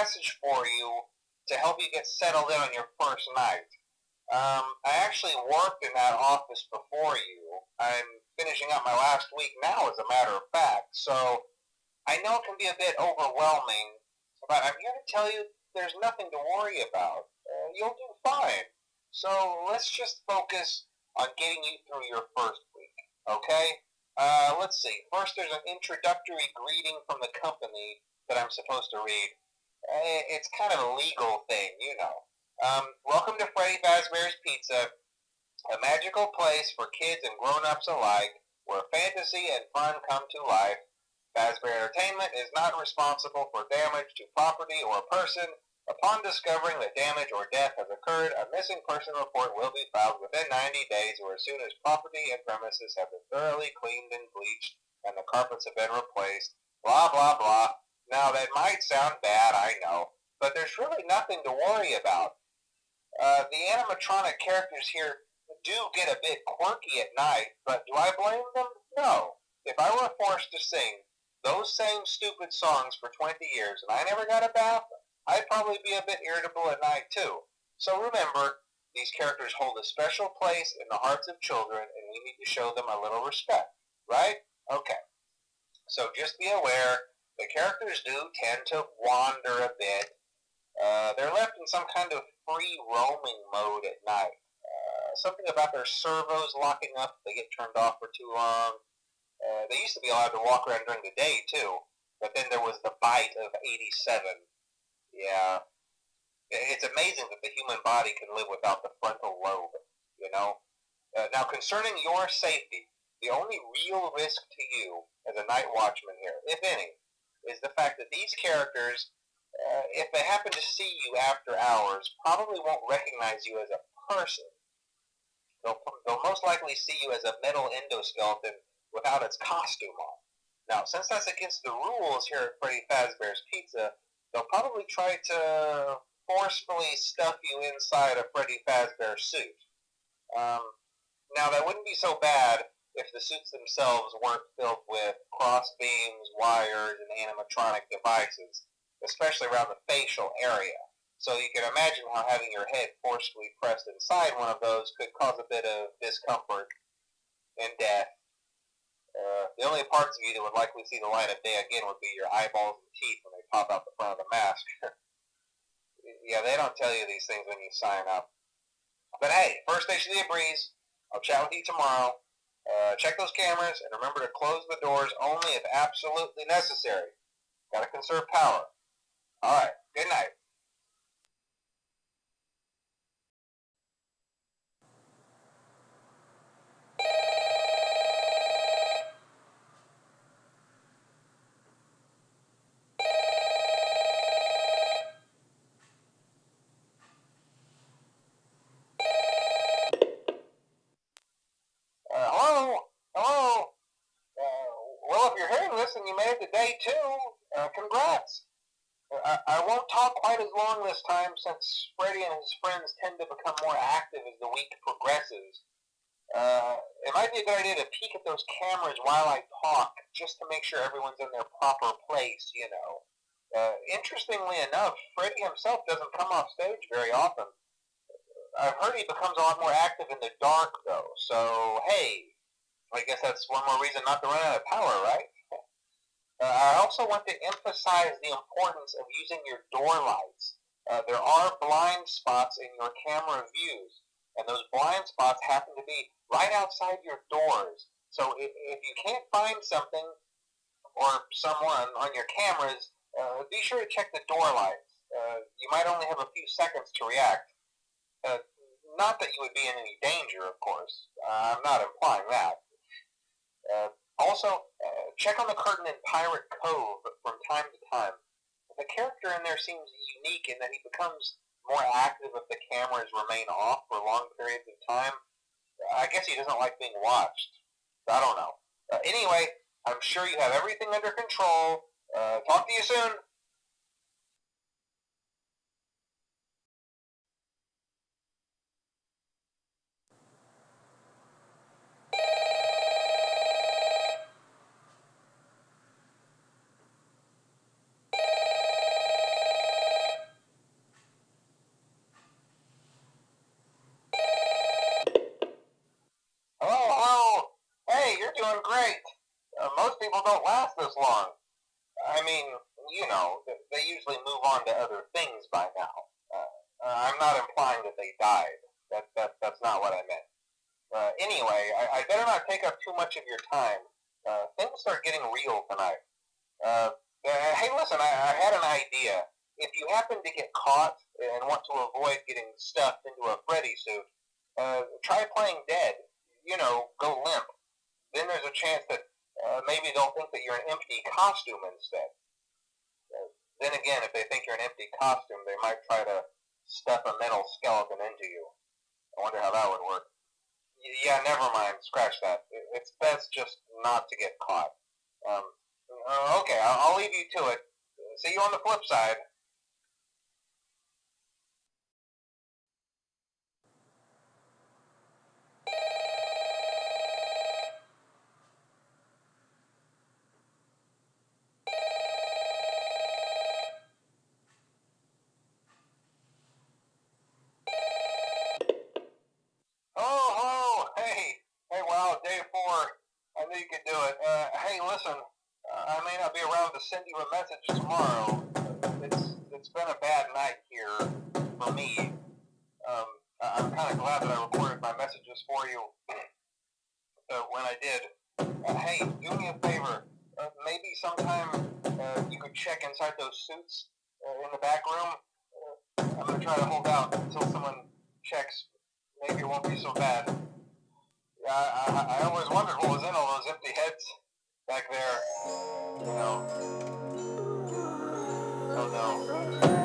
message for you to help you get settled in on your first night. I actually worked in that office before you. I'm finishing up my last week now, as a matter of fact, so I know it can be a bit overwhelming, but I'm here to tell you there's nothing to worry about. You'll do fine. So let's just focus on getting you through your first week, okay? Let's see. First, there's an introductory greeting from the company that I'm supposed to read. It's kind of a legal thing, you know. Welcome to Freddy Fazbear's Pizza, a magical place for kids and grown-ups alike, where fantasy and fun come to life. Fazbear Entertainment is not responsible for damage to property or person. Upon discovering that damage or death has occurred, a missing person report will be filed within 90 days or as soon as property and premises have been thoroughly cleaned and bleached and the carpets have been replaced. Blah, blah, blah. Now, that might sound bad, I know, but there's really nothing to worry about. The animatronic characters here do get a bit quirky at night, but do I blame them? No. If I were forced to sing those same stupid songs for 20 years and I never got a bath, I'd probably be a bit irritable at night too. So remember, these characters hold a special place in the hearts of children and we need to show them a little respect, right? Okay. So just be aware, the characters do tend to wander a bit. They're left in some kind of free roaming mode at night. Something about their servos locking up if they get turned off for too long. They used to be allowed to walk around during the day too, but then there was the bite of 87. Yeah. It's amazing that the human body can live without the frontal lobe, you know? Now, concerning your safety, the only real risk to you as a night watchman here, if any, is the fact that these characters, if they happen to see you after hours, probably won't recognize you as a person. They'll most likely see you as a metal endoskeleton without its costume on. Now, since that's against the rules here at Freddy Fazbear's Pizza, they'll probably try to forcefully stuff you inside a Freddy Fazbear suit. Now, that wouldn't be so bad if the suits themselves weren't filled with cross beams, wires, and animatronic devices, especially around the facial area. So you can imagine how having your head forcefully pressed inside one of those could cause a bit of discomfort and death. The only parts of you that would likely see the light of day again would be your eyeballs and teeth when they pop out the front of the mask. Yeah, they don't tell you these things when you sign up. But hey, first station of the breeze. I'll chat with you tomorrow. Check those cameras and remember to close the doors only if absolutely necessary. Gotta conserve power. Alright, good night. Hello? Well, if you're hearing this and you made it to day 2, congrats. I won't talk quite as long this time since Freddy and his friends tend to become more active as the week progresses. It might be a good idea to peek at those cameras while I talk, just to make sure everyone's in their proper place, you know. Interestingly enough, Freddy himself doesn't come off stage very often. I've heard he becomes a lot more active in the dark, though, so hey, I guess that's one more reason not to run out of power, right? I also want to emphasize the importance of using your door lights. There are blind spots in your camera views, and those blind spots happen to be right outside your doors. So if you can't find something or someone on your cameras, be sure to check the door lights. You might only have a few seconds to react. Not that you would be in any danger, of course. I'm not implying that. Also, check on the curtain in Pirate Cove from time to time. The character in there seems unique in that he becomes more active if the cameras remain off for long periods of time. I guess he doesn't like being watched. I don't know. Anyway, I'm sure you have everything under control. Talk to you soon. right. Most people don't last this long. I mean, you know, they usually move on to other things by now. I'm not implying that they died. That's not what I meant. Anyway, I better not take up too much of your time. Things start getting real tonight. Hey, listen, I had an idea. If you happen to get caught and want to avoid getting stuffed into a Freddy suit, try playing dead. You know, go limp. Then there's a chance that maybe they'll think that you're an empty costume instead. Then again, if they think you're an empty costume, they might try to stuff a metal skeleton into you. I wonder how that would work. Yeah, never mind. Scratch that. It's best just not to get caught. Okay, I'll leave you to it. See you on the flip side. Oh, hey, wow, day 4. I knew you could do it. Hey, listen, I may not be around to send you a message tomorrow. It's been a bad night here for me. I'm kind of glad that I recorded my messages for you when I did. Hey, do me a favor. Maybe sometime you could check inside those suits in the back room. I'm going to try to hold out until someone checks. Maybe it won't be so bad. I always wondered what was in all those empty heads back there. You know. Oh no.